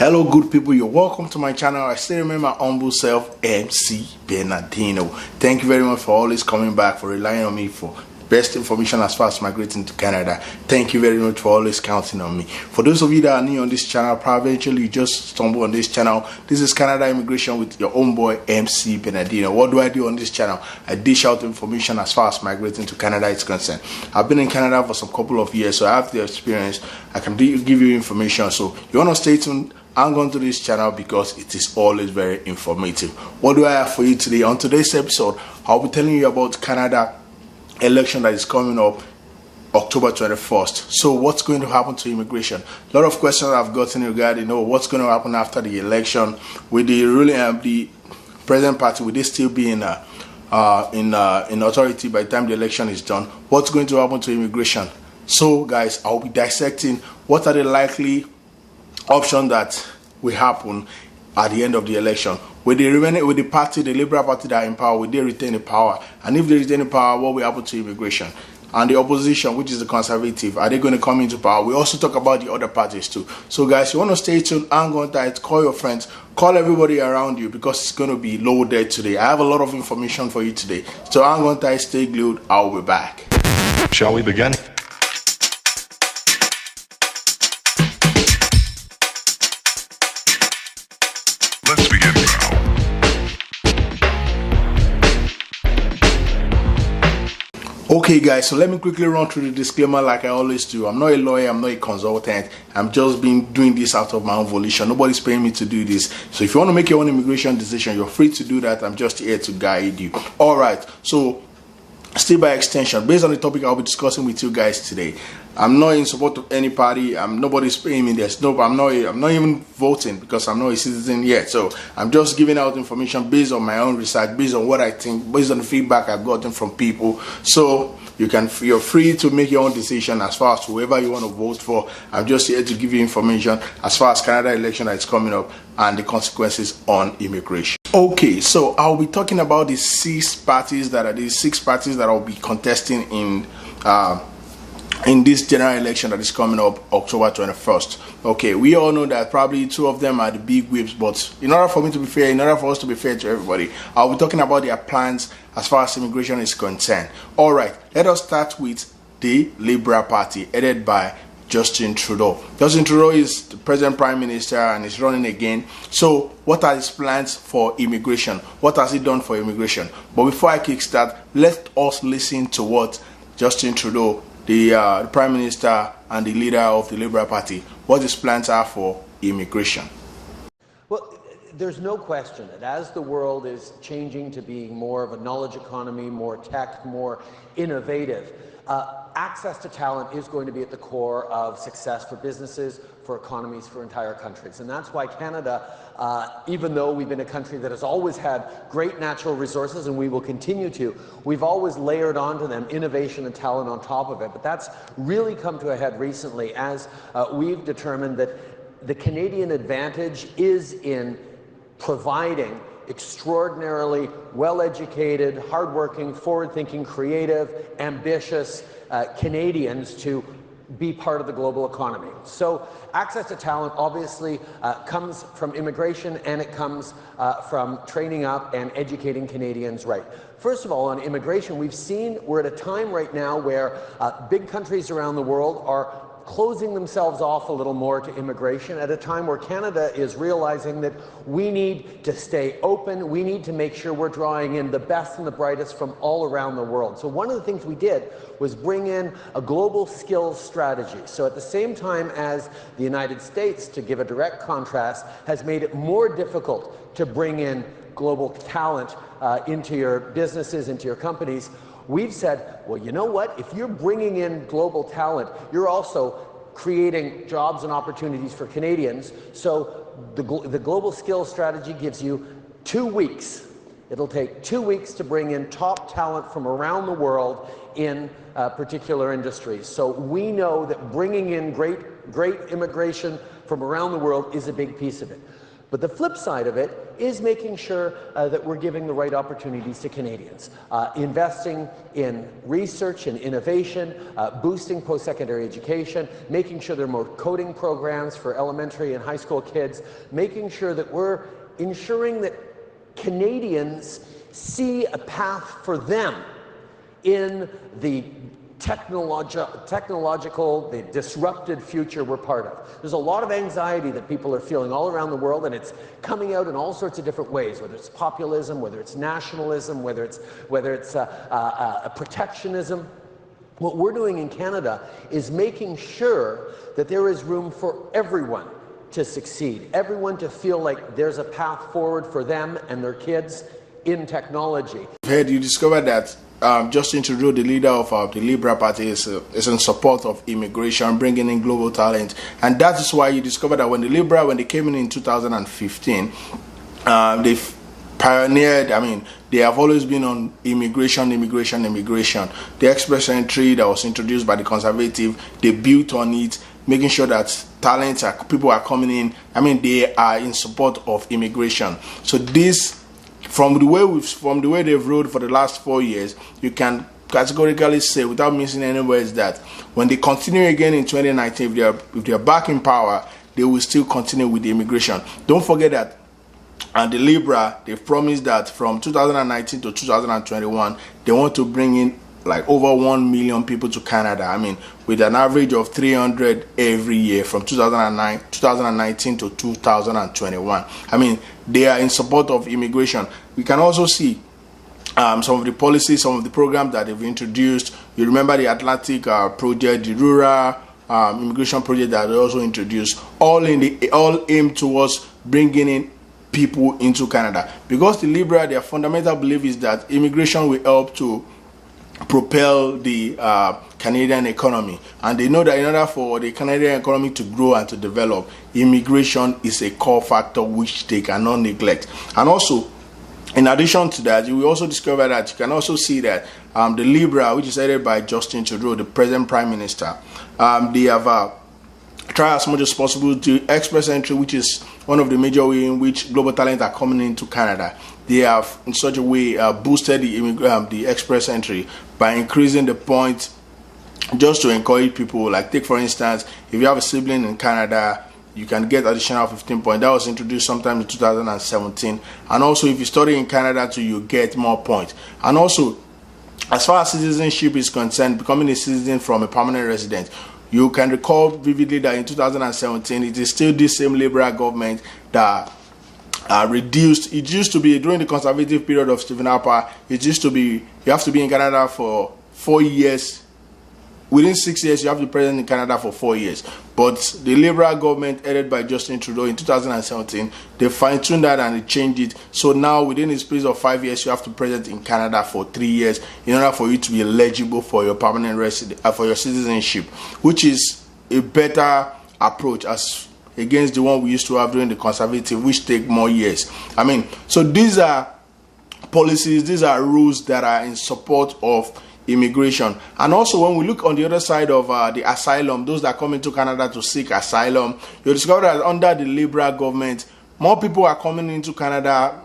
Hello good people, you're welcome to my channel. I still remember my humble self, MC Bernardino. Thank you very much for always coming back, for relying on me for best information as far as migrating to Canada. Thank you very much for always counting on me. For those of you that are new on this channel, probably you just stumbled on this channel. This is Canada Immigration with your own boy MC Bernardino. What do I do on this channel? I dish out information as far as migrating to Canada is concerned. I've been in Canada for some couple of years, so I have the experience. I can give you information. So you want to stay tuned. I'm going to this channel because it is always very informative. What do I have for you today? On today's episode, I'll be telling you about Canada election that is coming up October 21st. So what's going to happen to immigration? A lot of questions I've gotten regarding what's going to happen after the election with the ruling the present party. Will they still be in authority by the time the election is done? What's going to happen to immigration? So guys, I'll be dissecting what are the likely options that will happen at the end of the election. Will they remain with the party, the Liberal Party that are in power? Will they retain the power? And if they retain the power, what will happen to immigration? And the opposition, which is the Conservative, are they going to come into power? We also talk about the other parties too. So guys, you want to stay tuned, hang on tight, call your friends, call everybody around you because it's going to be loaded today. I have a lot of information for you today. So hang on tight, stay glued, I'll be back. Shall we begin? Let's begin now. Okay guys, so let me quickly run through the disclaimer like I always do. I'm not a lawyer, I'm not a consultant. I'm just doing this out of my own volition. Nobody's paying me to do this. So if you want to make your own immigration decision, you're free to do that. I'm just here to guide you. Alright, so still by extension, based on the topic I'll be discussing with you guys today, I'm not in support of any party. Nobody's paying me. I'm not even voting because I'm not a citizen yet. So I'm just giving out information based on my own research, based on what I think, based on the feedback I've gotten from people. So you're free to make your own decision as far as whoever you want to vote for. I'm just here to give you information as far as Canada election that is coming up and the consequences on immigration. Okay, so I'll be talking about the six parties that I'll be contesting in this general election that is coming up October 21st. Okay, we all know that probably two of them are the big whips, but in order for us to be fair to everybody, I'll be talking about their plans as far as immigration is concerned. Alright, let us start with the Liberal Party headed by Justin Trudeau. Justin Trudeau is the present Prime Minister and is running again. So what are his plans for immigration? What has he done for immigration? But before I kickstart, let us listen to what Justin Trudeau, the Prime Minister and the leader of the Liberal Party, what his plans are for immigration. Well, there's no question that as the world is changing to being more of a knowledge economy, more tech, more innovative, access to talent is going to be at the core of success for businesses, for economies, for entire countries. And that's why Canada, even though we've been a country that has always had great natural resources, and we will continue to, we've always layered onto them innovation and talent on top of it. But that's really come to a head recently as we've determined that the Canadian advantage is in providing extraordinarily well-educated, hardworking, forward-thinking, creative, ambitious Canadians to be part of the global economy. So access to talent obviously comes from immigration, and it comes from training up and educating Canadians right. First of all, on immigration, we're at a time right now where big countries around the world are closing themselves off a little more to immigration at a time where Canada is realizing that we need to stay open. We need to make sure we're drawing in the best and the brightest from all around the world. So one of the things we did was bring in a global skills strategy. So at the same time as the United States, to give a direct contrast, has made it more difficult to bring in global talent into your businesses, into your companies, we've said, well, you know what? If you're bringing in global talent, you're also creating jobs and opportunities for Canadians. So the global skills strategy gives you 2 weeks. It'll take 2 weeks to bring in top talent from around the world in particular industries. So we know that bringing in great immigration from around the world is a big piece of it. But the flip side of it is making sure that we're giving the right opportunities to Canadians, investing in research and innovation, boosting post-secondary education, making sure there are more coding programs for elementary and high school kids, making sure that we're ensuring that Canadians see a path for them in the technological, the disrupted future we're part of. There's a lot of anxiety that people are feeling all around the world, and it's coming out in all sorts of different ways, whether it's populism, whether it's nationalism, whether it's protectionism. What we're doing in Canada is making sure that there is room for everyone to succeed, everyone to feel like there's a path forward for them and their kids in technology. You discovered that Justin Trudeau, the leader of the Liberal Party, is in support of immigration, bringing in global talent. And that is why you discovered that when they came in 2015, they've pioneered, they have always been on immigration. The express entry that was introduced by the Conservative, they built on it, making sure that people are coming in. They are in support of immigration. So this, from the way they've ruled for the last 4 years, you can categorically say, without missing any words, that when they continue again in 2019, if they are back in power, they will still continue with the immigration. Don't forget that. And the Liberal, they've promised that from 2019 to 2021, they want to bring in like over 1 million people to Canada. With an average of 300 every year from 2019 to 2021. They are in support of immigration. We can also see some of the policies, some of the programs that they've introduced. You remember the Atlantic project, the rural immigration project that they also introduced, all aimed towards bringing in people into Canada. Because the Liberal, their fundamental belief is that immigration will help to propel the Canadian economy, and they know that in order for the Canadian economy to grow and to develop, immigration is a core factor which they cannot neglect. And also, in addition to that, you will also discover that you can also see that the Liberal, which is headed by Justin Trudeau, the present Prime Minister, they have tried as much as possible to express entry, which is one of the major ways in which global talent are coming into Canada. They have in such a way boosted the express entry by increasing the point just to encourage people. Like, take for instance, if you have a sibling in Canada, you can get additional 15 points. That was introduced sometime in 2017. And also, if you study in Canada too, you get more points. And also, as far as citizenship is concerned, becoming a citizen from a permanent resident, you can recall vividly that in 2017, it is still this same Liberal government that reduced. It used to be, during the Conservative period of Stephen Harper, it used to be you have to be in Canada for 4 years. Within 6 years, you have to be present in Canada for 4 years. But the Liberal government, headed by Justin Trudeau in 2017, they fine-tuned that and they changed it. So now, within a space of 5 years, you have to be present in Canada for 3 years in order for you to be eligible for your permanent resident, for your citizenship, which is a better approach as against the one we used to have during the Conservative, which take more years. So these are policies, these are rules that are in support of immigration. And also, when we look on the other side of the asylum, those that come into Canada to seek asylum, you discover that under the Liberal government, more people are coming into Canada.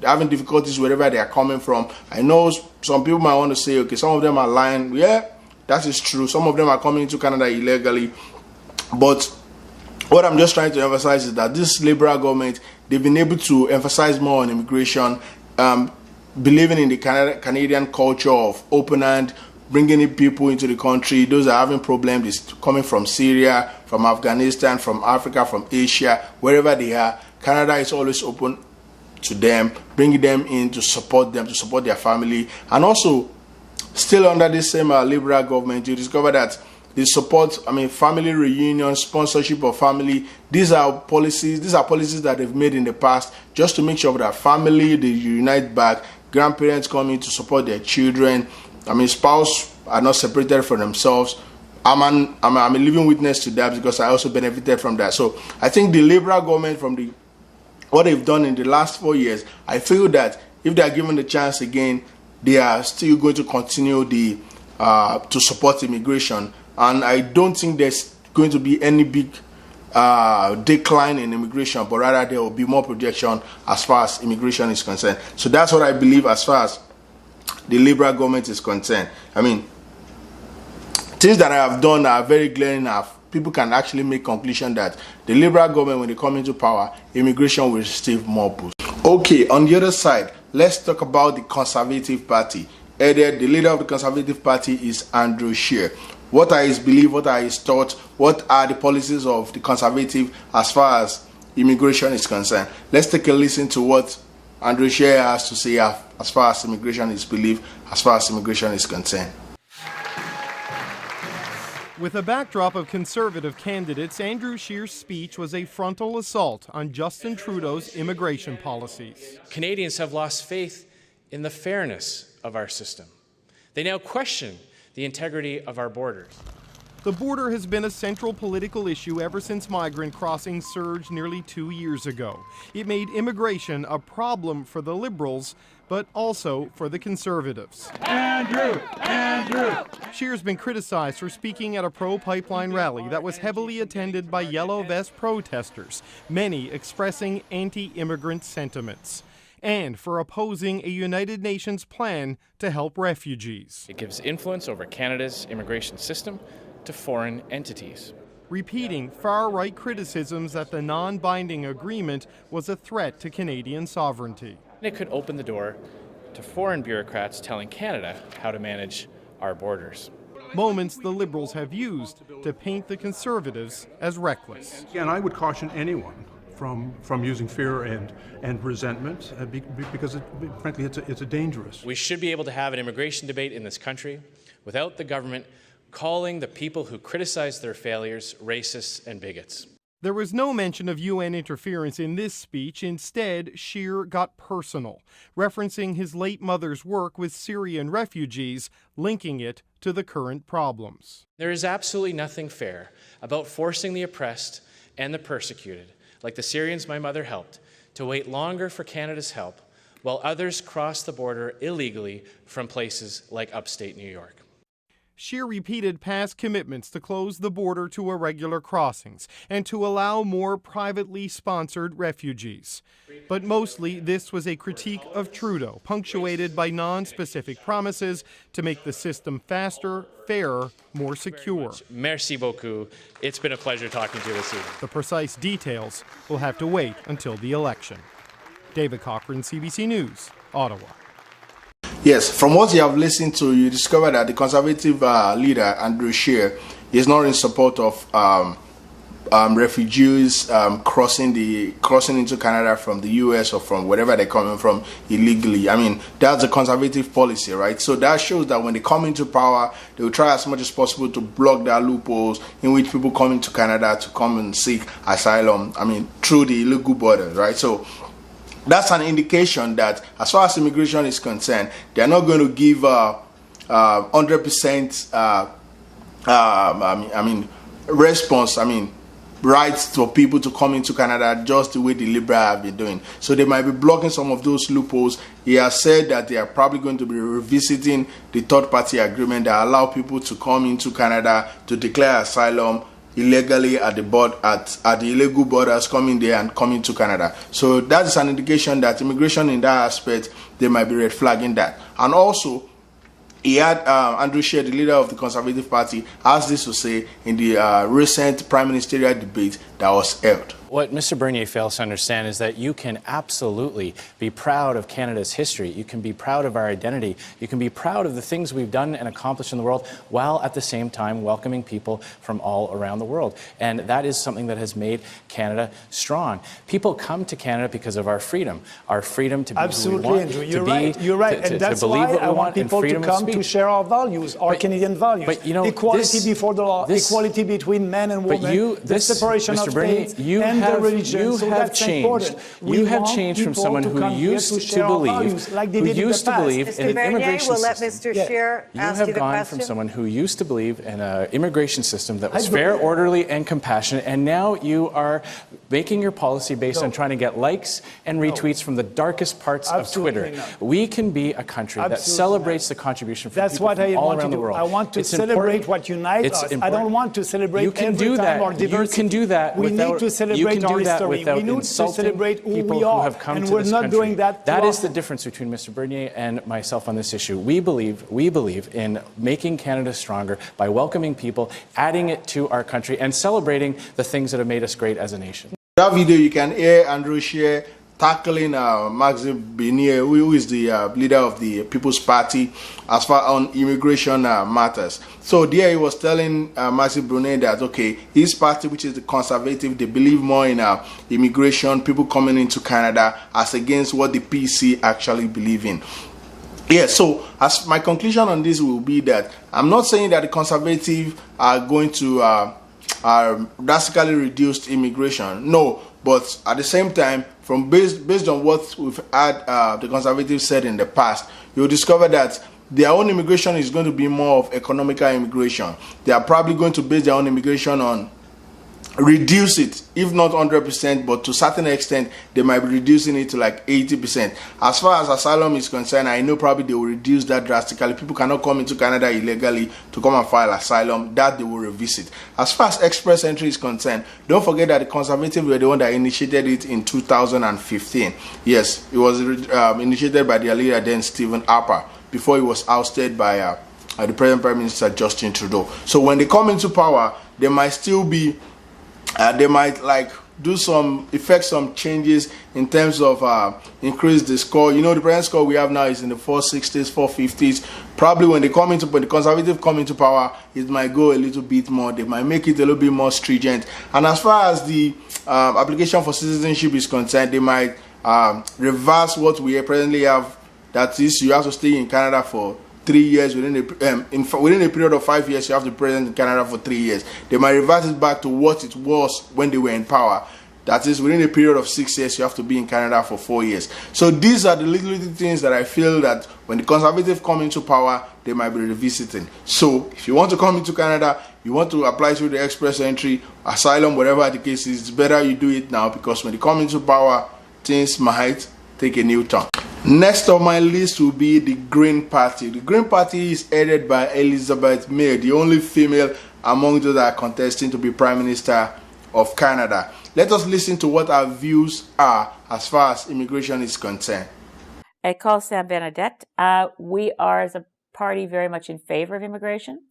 They're having difficulties wherever they are coming from. I know some people might want to say, okay, some of them are lying. Yeah, that is true. Some of them are coming into Canada illegally. But what I'm just trying to emphasize is that this Liberal government, they've been able to emphasize more on immigration, believing in the Canadian culture of open hand, bringing in people into the country. Those that are having problems is coming from Syria, from Afghanistan, from Africa, from Asia, wherever they are. Canada is always open to them, bringing them in to support them, to support their family. And also, still under this same Liberal government, you discover that they support, family reunion, sponsorship of family. These are policies that they've made in the past just to make sure that family, they unite back. Grandparents come in to support their children. Spouse are not separated from themselves. I'm a living witness to that because I also benefited from that. So I think the Liberal government, from what they've done in the last 4 years, I feel that if they are given the chance again, they are still going to continue to support immigration. And I don't think there's going to be any big decline in immigration, but rather there will be more projection as far as immigration is concerned. So that's what I believe as far as the Liberal government is concerned. I mean, things that I have done are very glaring enough. People can actually make conclusion that the Liberal government, when they come into power, immigration will receive more boost. Okay, on the other side, let's talk about the Conservative Party. The leader of the Conservative Party is Andrew Scheer. What are his beliefs? What are his thoughts? What are the policies of the Conservative as far as immigration is concerned? Let's take a listen to what Andrew Scheer has to say as far as immigration is believed, as far as immigration is concerned. With a backdrop of conservative candidates, Andrew Scheer's speech was a frontal assault on Justin Trudeau's immigration policies. Canadians have lost faith in the fairness of our system. They now question the integrity of our borders. The border has been a central political issue ever since migrant crossings surged nearly 2 years ago. It made immigration a problem for the Liberals, but also for the Conservatives. Andrew! Scheer's been criticized for speaking at a pro-pipeline rally that was heavily attended by yellow vest protesters, many expressing anti-immigrant sentiments, and for opposing a United Nations plan to help refugees. It gives influence over Canada's immigration system to foreign entities. Repeating far-right criticisms that the non-binding agreement was a threat to Canadian sovereignty. It could open the door to foreign bureaucrats telling Canada how to manage our borders. Moments the Liberals have used to paint the Conservatives as reckless. And I would caution anyone from using fear and resentment because, frankly, it's a dangerous. We should be able to have an immigration debate in this country without the government calling the people who criticize their failures racists and bigots. There was no mention of UN interference in this speech. Instead, Scheer got personal, referencing his late mother's work with Syrian refugees, linking it to the current problems. There is absolutely nothing fair about forcing the oppressed and the persecuted, like the Syrians my mother helped, to wait longer for Canada's help, while others cross the border illegally from places like upstate New York. Scheer repeated past commitments to close the border to irregular crossings and to allow more privately sponsored refugees. But mostly this was a critique of Trudeau, punctuated by non-specific promises to make the system faster, fairer, more secure. Merci beaucoup. It's been a pleasure talking to you this evening. The precise details will have to wait until the election. David Cochran, CBC News, Ottawa. Yes, from what you have listened to, you discover that the Conservative leader, Andrew Scheer, is not in support of refugees crossing into Canada from the US or from wherever they're coming from illegally. I mean, that's a Conservative policy, right? So that shows that when they come into power, they will try as much as possible to block their loopholes in which people come into Canada to come and seek asylum, I mean, through the illegal borders, right? So that's an indication that as far as immigration is concerned, they're not going to give 100% response, rights for people to come into Canada just the way the Liberals have been doing. So they might be blocking some of those loopholes. He has said that they are probably going to be revisiting the third-party agreement that allow people to come into Canada to declare asylum illegally at the illegal borders, coming there and coming to Canada. So that is an indication that immigration in that aspect, they might be red flagging that. And also, he had Andrew Scheer, the leader of the Conservative Party, has this to say in the recent prime ministerial debate that was held. What Mr. Bernier fails to understand is that you can absolutely be proud of Canada's history. You can be proud of our identity. You can be proud of the things we've done and accomplished in the world, while at the same time welcoming people from all around the world. And that is something that has made Canada strong. People come to Canada because of our freedom to be absolutely, who we want, Andrew. You're right. And that's why I want people to come to share our values, our Canadian values. But, you know, equality before the law, equality between men and women, the separation of states, and and their religion. So that's important. You have changed from someone who used to believe, in an immigration we'll let system. Mr. Scheer You ask have you the gone question. from someone who used to believe in an immigration system that was fair, orderly, and compassionate, and now you are making your policy based on trying to get likes and retweets from the darkest parts of Twitter. We can be a country that celebrates the contribution from people from all around the world. I want to celebrate what unites us. I don't want to celebrate every time our diversity. You can do that we without, need to celebrate our history. We need to celebrate who we are, and we're not doing that. That is the difference between Mr. Bernier and myself on this issue. We believe in making Canada stronger by welcoming people, adding it to our country, and celebrating the things that have made us great as a nation. That video you can hear Andrew Scheer tackling Maxime Bernier, who is the leader of the People's Party, as far on immigration matters. So there he was telling Maxime Bernier that, okay, his party, which is the Conservative, they believe more in immigration, people coming into Canada, as against what the PC actually believe in. Yeah, so as my conclusion on this will be that I'm not saying that the Conservative are going to drastically reduce immigration. No, but at the same time, from based on what we've had the Conservatives said in the past, you'll discover that their own immigration is going to be more of economical immigration. They are probably going to base their own immigration on reduce it, if not 100%, but to a certain extent, they might be reducing it to like 80%. As far as asylum is concerned, I know probably they will reduce that drastically. People cannot come into Canada illegally to come and file asylum. That they will revisit. As far as express entry is concerned, don't forget that the Conservatives were the one that initiated it in 2015. Yes, it was initiated by their leader then, Stephen Harper, before he was ousted by the present Prime Minister Justin Trudeau. So when they come into power, they might still be they might like do some changes in terms of increase the score. You know, the present score we have now is in the 460s, 450s. Probably when the Conservative come into power, it might go a little bit more. They might make it a little bit more stringent. And as far as the application for citizenship is concerned, they might reverse what we presently have. That is, you have to stay in Canada for 3 years. Within a period of 5 years, you have to be present in Canada for 3 years. They might reverse it back to what it was when they were in power. That is, within a period of 6 years, you have to be in Canada for 4 years. So these are the little things that I feel that when the Conservatives come into power, they might be revisiting. So if you want to come into Canada, you want to apply through the express entry, asylum, whatever the case is, it's better you do it now, because when they come into power, things might take a new turn. Next on my list will be the Green Party. The Green Party is headed by Elizabeth May, the only female among those that are contesting to be Prime Minister of Canada. Let us listen to what her views are as far as immigration is concerned. École Saint-Bernadette, we are as a party very much in favor of immigration.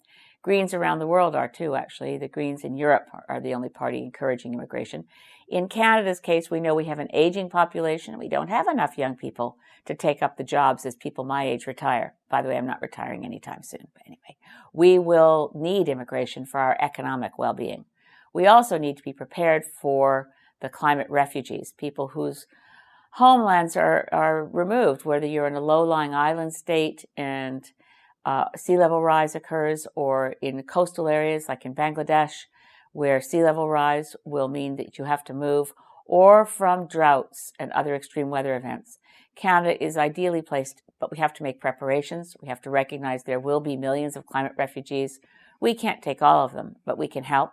Greens around the world are too, actually. The Greens in Europe are the only party encouraging immigration. In Canada's case, we know we have an aging population. We don't have enough young people to take up the jobs as people my age retire. By the way, I'm not retiring anytime soon. But anyway, we will need immigration for our economic well-being. We also need to be prepared for the climate refugees, people whose homelands are removed, whether you're in a low-lying island state and sea level rise occurs, or in coastal areas like in Bangladesh, where sea level rise will mean that you have to move, or from droughts and other extreme weather events. Canada is ideally placed, but we have to make preparations. We have to recognize there will be millions of climate refugees. We can't take all of them, but we can help.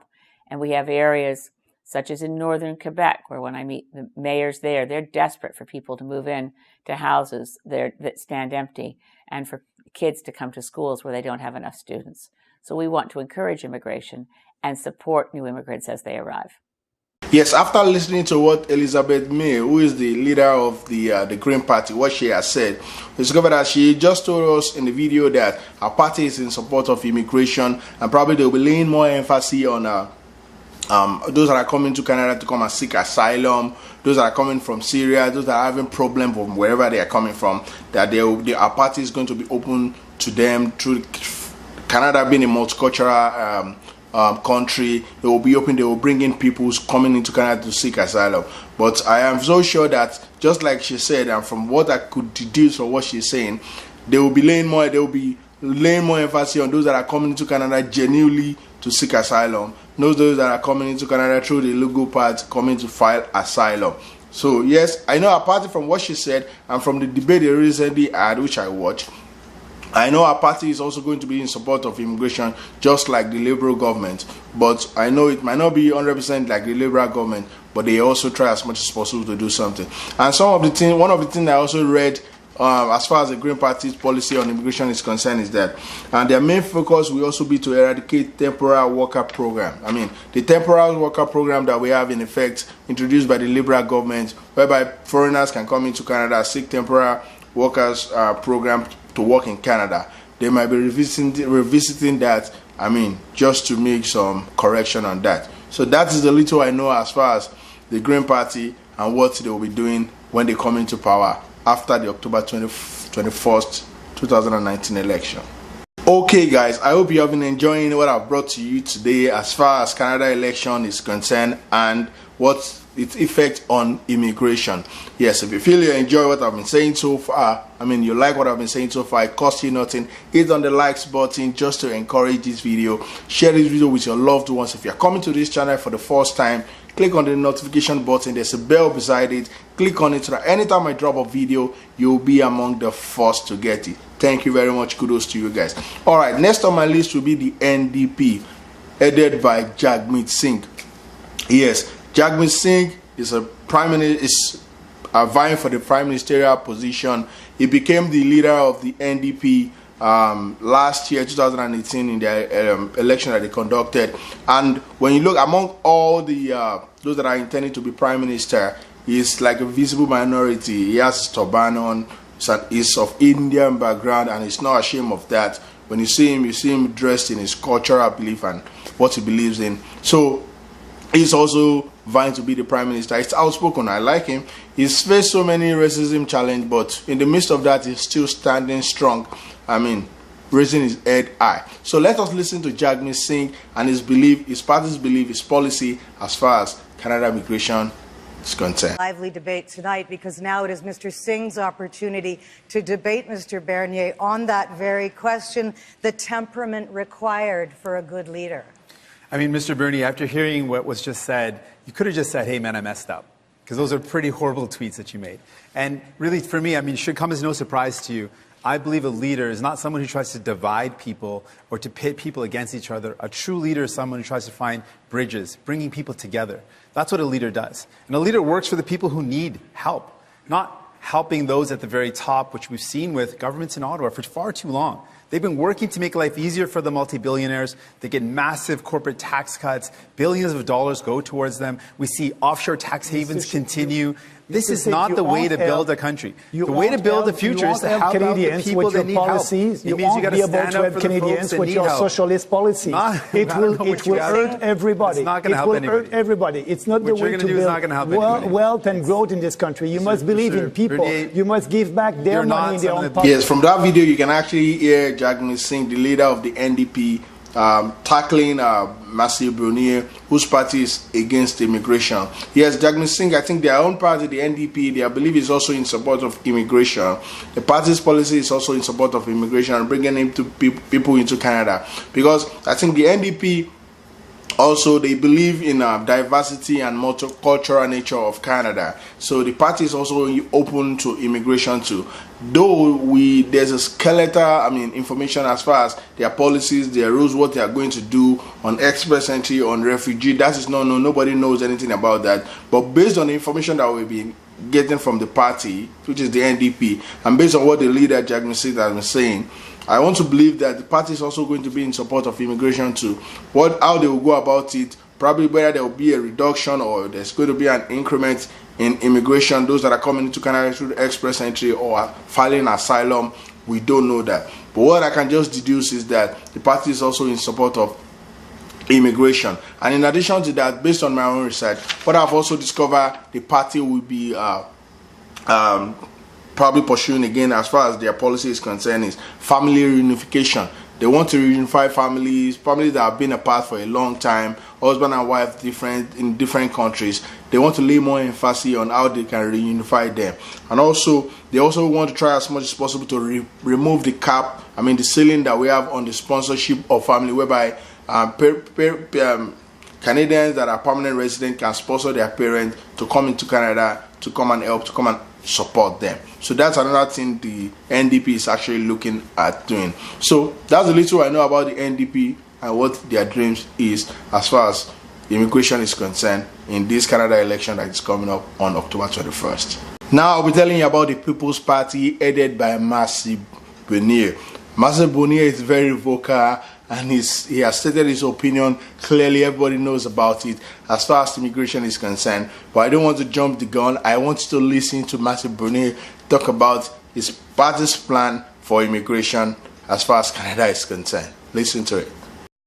And we have areas such as in northern Quebec, where when I meet the mayors there, they're desperate for people to move in to houses that stand empty, and for kids to come to schools where they don't have enough students. So we want to encourage immigration and support new immigrants as they arrive. Yes, after listening to what Elizabeth May, who is the leader of the Green Party, what she has said, we discovered that she just told us in the video that her party is in support of immigration, and probably they'll be laying more emphasis on those that are coming to Canada to come and seek asylum, those that are coming from Syria, those that are having problems from wherever they are coming from, that our party is going to be open to them through Canada being a multicultural country. They will be open, they will bring in people who's coming into Canada to seek asylum. But I am so sure that, just like she said, and from what I could deduce from what she's saying, they will be laying more, they will be laying more emphasis on those that are coming into Canada genuinely to seek asylum, not those that are coming into Canada through the legal path, coming to file asylum. So yes, I know apart from what she said and from the debate they recently had, which I watched, I know our party is also going to be in support of immigration, just like the Liberal government. But I know it might not be 100% like the Liberal government, but they also try as much as possible to do something. And one of the things I also read, as far as the Green Party's policy on immigration is concerned, is that their main focus will also be to eradicate temporary worker program. I mean, the temporary worker program that we have in effect introduced by the Liberal government, whereby foreigners can come into Canada, seek temporary workers program to work in Canada. They might be revisiting that, I mean, just to make some correction on that. So that is the little I know as far as the Green Party and what they will be doing when they come into power after the October 21st, 2019 election. Okay guys, I hope you have been enjoying what I've brought to you today as far as Canada election is concerned and what its effect on immigration. Yes, if you feel you enjoy what I've been saying so far, I mean you like what I've been saying so far, it costs you nothing. Hit on the likes button just to encourage this video. Share this video with your loved ones. If you're coming to this channel for the first time, click on the notification button. There's a bell beside it. Click on it so that anytime I drop a video, you'll be among the first to get it. Thank you very much. Kudos to you guys. Alright, next on my list will be the NDP, headed by Jagmeet Singh. Yes, Jagmeet Singh is vying for the prime ministerial position. He became the leader of the NDP last year, 2018, in the election that they conducted. And when you look among all the those that are intending to be prime minister, he's like a visible minority. He has turban on, he's of Indian background, and he's not ashamed of that. When you see him dressed in his cultural belief and what he believes in. So he's also vying to be the prime minister. He's outspoken. I like him. He's faced so many racism challenges, but in the midst of that, he's still standing strong. I mean, raising his head high. So let us listen to Jagmeet Singh and his belief, his party's belief, his policy as far as Canada immigration is concerned. Lively debate tonight, because now it is Mr. Singh's opportunity to debate Mr. Bernier on that very question, the temperament required for a good leader. I mean, Mr. Bernier, after hearing what was just said, you could have just said, hey, man, I messed up. Because those are pretty horrible tweets that you made. And really, for me, I mean, it should come as no surprise to you. I believe a leader is not someone who tries to divide people or to pit people against each other. A true leader is someone who tries to find bridges, bringing people together. That's what a leader does. And a leader works for the people who need help, not helping those at the very top, which we've seen with governments in Ottawa for far too long. They've been working to make life easier for the multi-billionaires. They get massive corporate tax cuts. Billions of dollars go towards them. We see offshore tax havens continue. This is not the way to build a country. The way to build the future is to help Canadians with your policies. You won't be able to help Canadians with your socialist policies. It will hurt everybody. It's not going to help anybody. It will hurt everybody. It's not the way to build wealth and growth in this country. You must believe in people. You must give back their money in their own pocket. Yes, from that video you can actually hear Jagmeet Singh, the leader of the NDP, tackling Matthew Bernier, whose party is against immigration. Yes, Jagmeet Singh, I think their own party, the NDP, they believe is also in support of immigration. The party's policy is also in support of immigration and bringing into people into Canada. Because I think the NDP also, they believe in diversity and multicultural nature of Canada. So the party is also open to immigration too. Though there's a skeletal, information as far as their policies, their rules, what they are going to do on express entry, on refugee. That is no, nobody knows anything about that. But based on the information that we've been getting from the party, which is the NDP, and based on what the leader Jagmeet Singh has been saying, I want to believe that the party is also going to be in support of immigration too. How they will go about it, probably whether there will be a reduction or there's going to be an increment in immigration, those that are coming into Canada through the express entry or filing asylum, we don't know that. But what I can just deduce is that the party is also in support of immigration. And in addition to that, based on my own research, what I've also discovered the party will be probably pursuing again as far as their policy is concerned is family reunification. They want to reunify families that have been apart for a long time, husband and wife in different countries. they want to lay more emphasis on how they can reunify them. And also, they also want to try as much as possible to remove the cap, the ceiling that we have on the sponsorship of family, whereby Canadians that are permanent residents can sponsor their parents to come into Canada, to come and help, to come and support them. So that's another thing the NDP is actually looking at doing. So that's a little I know about the NDP and what their dreams is as far as immigration is concerned in this Canada election that is coming up on October 21st. Now I'll be telling you about the People's Party headed by Matthew Bonier. Matthew Bonier is very vocal, and he has stated his opinion clearly. Everybody knows about it as far as immigration is concerned. But I don't want to jump the gun. I want you to listen to Matthew Bonier talk about his party's plan for immigration as far as Canada is concerned. Listen to it.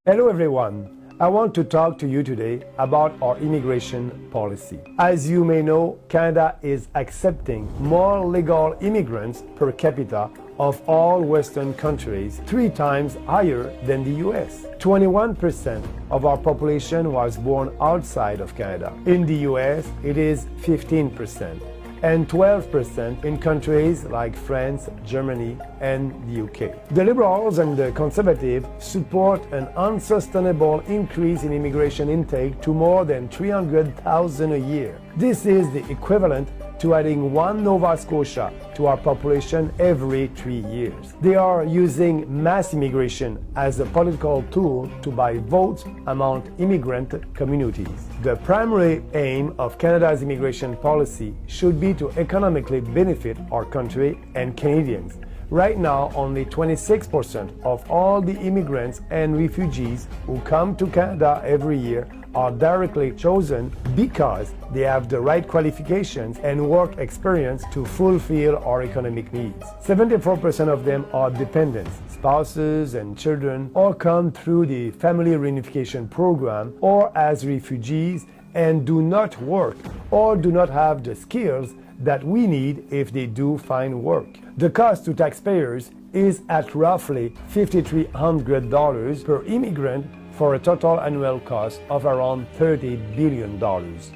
Hello everyone. I want to talk to you today about our immigration policy. As you may know, Canada is accepting more legal immigrants per capita of all Western countries, 3 times higher than the US. 21% of our population was born outside of Canada. In the US, it is 15%. And 12% in countries like France, Germany, and the UK. The Liberals and the Conservatives support an unsustainable increase in immigration intake to more than 300,000 a year. This is the equivalent to adding 1 Nova Scotia to our population every 3 years. They are using mass immigration as a political tool to buy votes among immigrant communities. The primary aim of Canada's immigration policy should be to economically benefit our country and Canadians. Right now, only 26% of all the immigrants and refugees who come to Canada every year are directly chosen because they have the right qualifications and work experience to fulfill our economic needs. 74% of them are dependents, spouses and children, or come through the family reunification program or as refugees and do not work or do not have the skills that we need if they do find work. The cost to taxpayers is at roughly $5,300 per immigrant for a total annual cost of around $30 billion.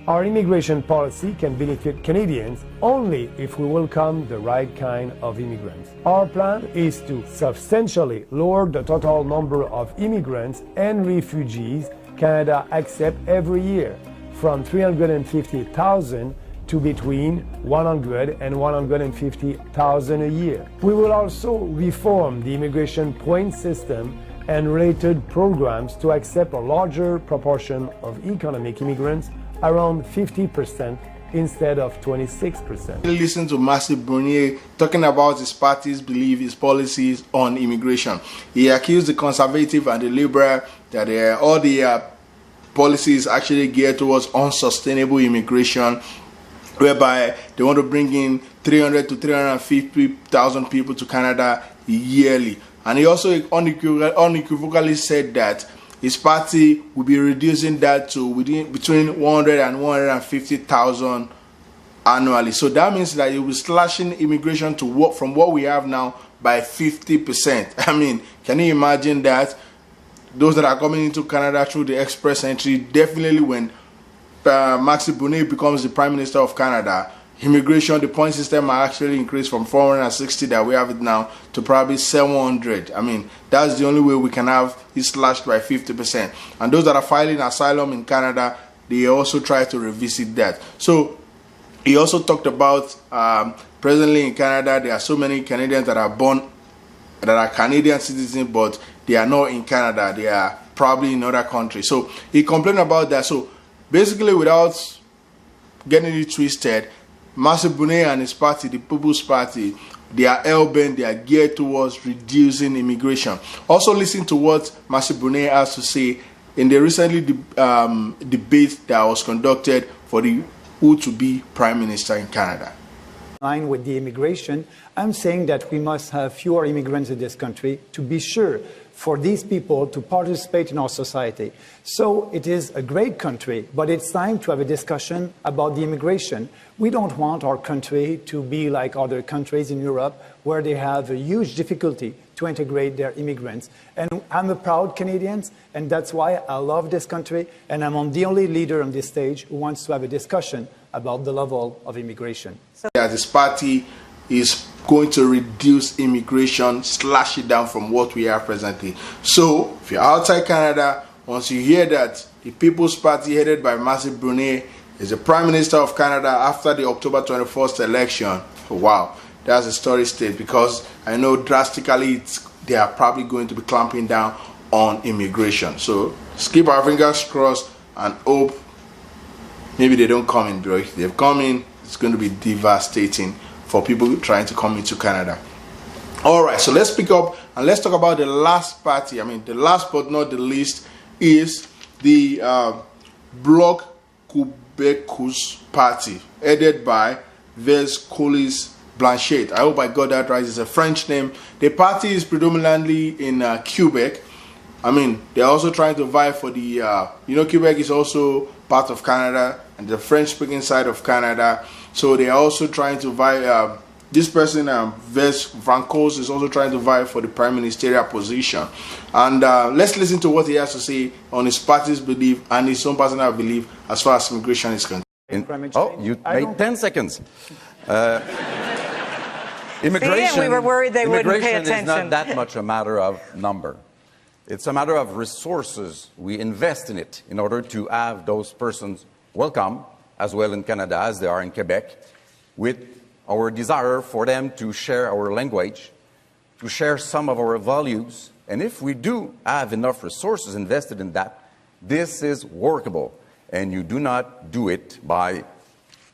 Our immigration policy can benefit Canadians only if we welcome the right kind of immigrants. Our plan is to substantially lower the total number of immigrants and refugees Canada accepts every year, from 350,000 to between 100 and 150,000 a year. We will also reform the immigration point system and related programs to accept a larger proportion of economic immigrants, around 50% instead of 26%. Listen to Matthew Bonier talking about his party's belief, his policies on immigration. He accused the Conservative and the Liberal that all the policies actually geared towards unsustainable immigration, whereby they want to bring in 300 to 350,000 people to Canada yearly. And he also unequivocally said that his party will be reducing that to between 100 and 150,000 annually. So that means that he will be slashing immigration to from what we have now by 50%. I mean, can you imagine that? Those that are coming into Canada through the express entry, definitely when Matthew Bonier becomes the Prime Minister of Canada, immigration, the point system are actually increased from 460 that we have it now to probably 700. I mean, that's the only way we can have it slashed by 50%. And those that are filing asylum in Canada, they also try to revisit that. So he also talked about presently in Canada, there are so many Canadians that are born, that are Canadian citizens, but they are not in Canada. They are probably in other countries. So he complained about that. So basically, without getting it twisted, Matthew Bonier and his party, the People's Party, they are hell-bent, they are geared towards reducing immigration. Also listen to what Matthew Bonier has to say in the recently debate that was conducted for the who to be Prime Minister in Canada. In line with the immigration, I'm saying that we must have fewer immigrants in this country to be sure for these people to participate in our society. So it is a great country, but it's time to have a discussion about the immigration. We don't want our country to be like other countries in Europe where they have a huge difficulty to integrate their immigrants. And I'm a proud Canadian, and that's why I love this country, and I'm the only leader on this stage who wants to have a discussion about the level of immigration. Yeah, this party is going to reduce immigration, slash it down from what we have presently. So, if you're outside Canada, once you hear that the People's Party headed by Matthew Brunet is the Prime Minister of Canada after the October 21st election, wow, that's a story state, because I know drastically they are probably going to be clamping down on immigration. So, let's keep our fingers crossed and hope maybe they don't come in, bro. If they've come in, it's going to be devastating for people trying to come into Canada. All right, so let's pick up and let's talk about the last party. I mean, the last but not the least is the Bloc Québécois party, headed by Vez Colis Blanchet. I hope I got that right. It's a French name. The party is predominantly in Quebec. I mean, they're also trying to vie for the, Quebec is also part of Canada and the French-speaking side of Canada. So they are also trying to vie. This person, Vez Francos, is also trying to vie for the prime ministerial position. And let's listen to what he has to say on his party's belief and his own personal belief as far as immigration is concerned. You made 10 seconds. Immigration, we were worried they wouldn't pay attention. Is not that much a matter of number. It's a matter of resources. We invest in it in order to have those persons welcome as well in Canada as they are in Quebec, with our desire for them to share our language, to share some of our values. And if we do have enough resources invested in that, this is workable. And you do not do it by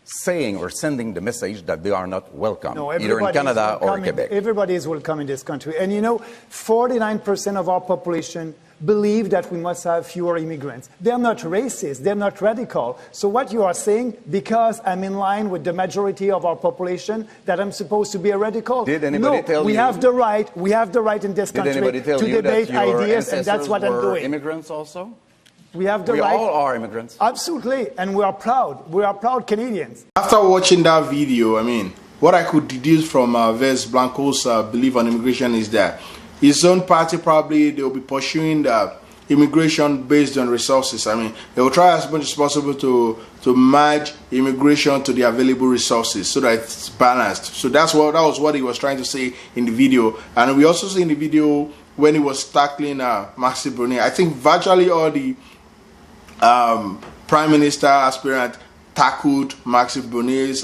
saying or sending the message that they are not welcome, either in Canada or Quebec. Everybody is welcome in this country. And 49% of our population believe that we must have fewer immigrants. They're not racist, they're not radical. So what you are saying, because I'm in line with the majority of our population, that I'm supposed to be a radical? Did anybody tell you? We have the right in this country to debate ideas, and that's what I'm doing. Immigrants also? We have the right. We all are immigrants. Absolutely, and we are proud. We are proud Canadians. After watching that video, I mean, what I could deduce from Vez Blanco's belief on immigration is that his own party probably they will be pursuing the immigration based on resources. I mean, they will try as much as possible to merge immigration to the available resources so that it's balanced. So that was what he was trying to say in the video. And we also see in the video when he was tackling Maxime Bernier, I think virtually all the Prime Minister aspirant tackled Maxime Bernier's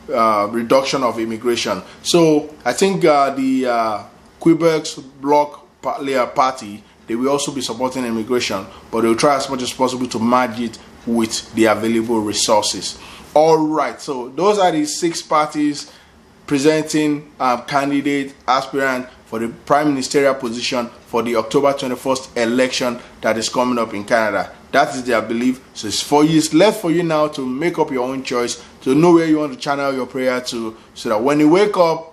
reduction of immigration. So I think the Quebec's Bloc party, they will also be supporting immigration, but they will try as much as possible to merge it with the available resources. All right, so those are the 6 parties presenting candidate aspirant for the prime ministerial position for the October 21st election that is coming up in Canada. That is their belief. So it's left for you now to make up your own choice, to know where you want to channel your prayer to, so that when you wake up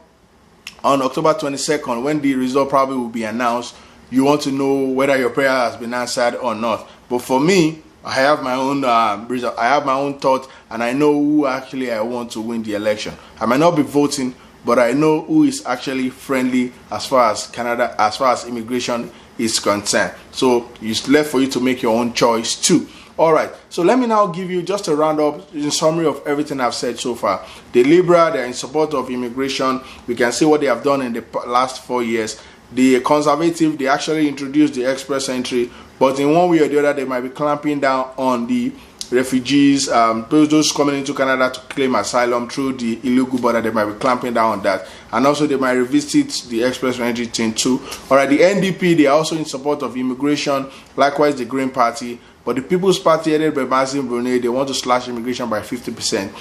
on October 22nd, when the result probably will be announced, you want to know whether your prayer has been answered or not. But for me, I have my own result. I have my own thought, and I know who actually I want to win the election. I might not be voting, but I know who is actually friendly as far as Canada, as far as immigration is concerned. So it's left for you to make your own choice too. All right, so let me now give you just a roundup in summary of everything I've said so far. The Liberal, they're in support of immigration. We can see what they have done in the last 4 years. The Conservative, they actually introduced the express entry, but in one way or the other, they might be clamping down on the refugees, those coming into Canada to claim asylum through the illegal border. They might be clamping down on that, and also they might revisit the express entry thing too. All right, the NDP, they are also in support of immigration. Likewise, the Green Party. But the People's Party, headed by Maxime Bernier, they want to slash immigration by 50%.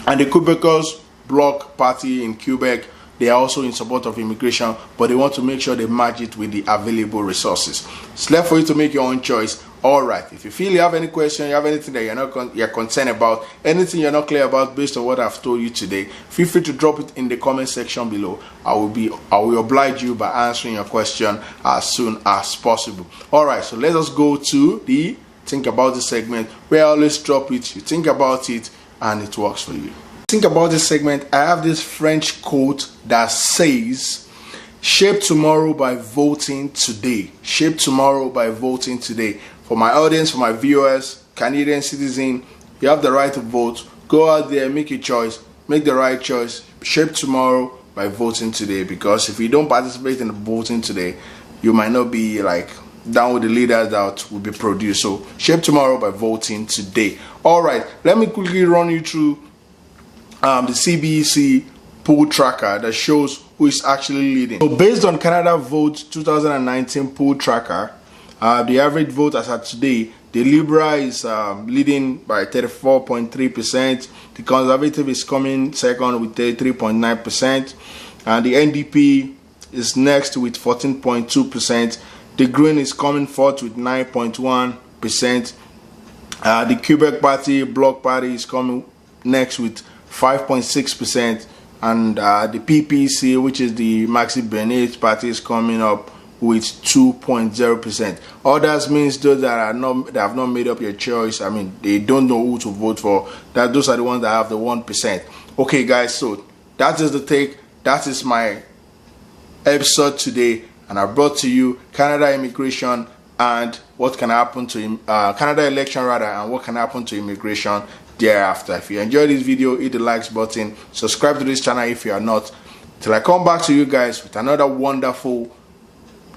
And the Québécois Bloc Party in Quebec, they are also in support of immigration, but they want to make sure they match it with the available resources. It's left for you to make your own choice. All right, if you feel you have any question, you have anything that you're concerned about, anything you're not clear about based on what I've told you today, feel free to drop it in the comment section below. I will oblige you by answering your question as soon as possible. All right, so let us go to the Think About This segment, where I always drop it, you think about it, and it works for you. Think about this segment. I have this French quote that says, Shape tomorrow by voting today. Shape tomorrow by voting today. For my audience, for my viewers, Canadian citizen, you have the right to vote. Go out there, make a choice, make the right choice. Shape tomorrow by voting today, because if you don't participate in the voting today, you might not be like down with the leaders that will be produced. So shape tomorrow by voting today. All right, let me quickly run you through the CBEC poll tracker that shows who is actually leading. So based on Canada Vote 2019 poll tracker, the average vote as of today, the Liberal is leading by 34.3%. The Conservative is coming second with 33.9%. And the NDP is next with 14.2%. The Green is coming fourth with 9.1%. The Quebec Party, Bloc Party, is coming next with 5.6%. And the PPC, which is the Maxi Bernier Party, is coming up with 2.0%. Others means those that have not made up your choice. I mean, they don't know who to vote for. Those are the ones that have the 1%. Okay, guys, so that is the take. That is my episode today, and I brought to you Canada immigration and what can happen to Canada election rather, and what can happen to immigration thereafter. If you enjoyed this video, hit the likes button, subscribe to this channel if you are not, till I come back to you guys with another wonderful,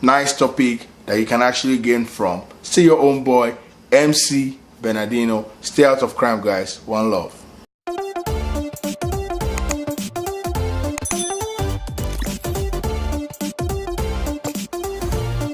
nice topic that you can actually gain from. Stay your own boy, MC Bernardino. Stay out of crime, guys. One love.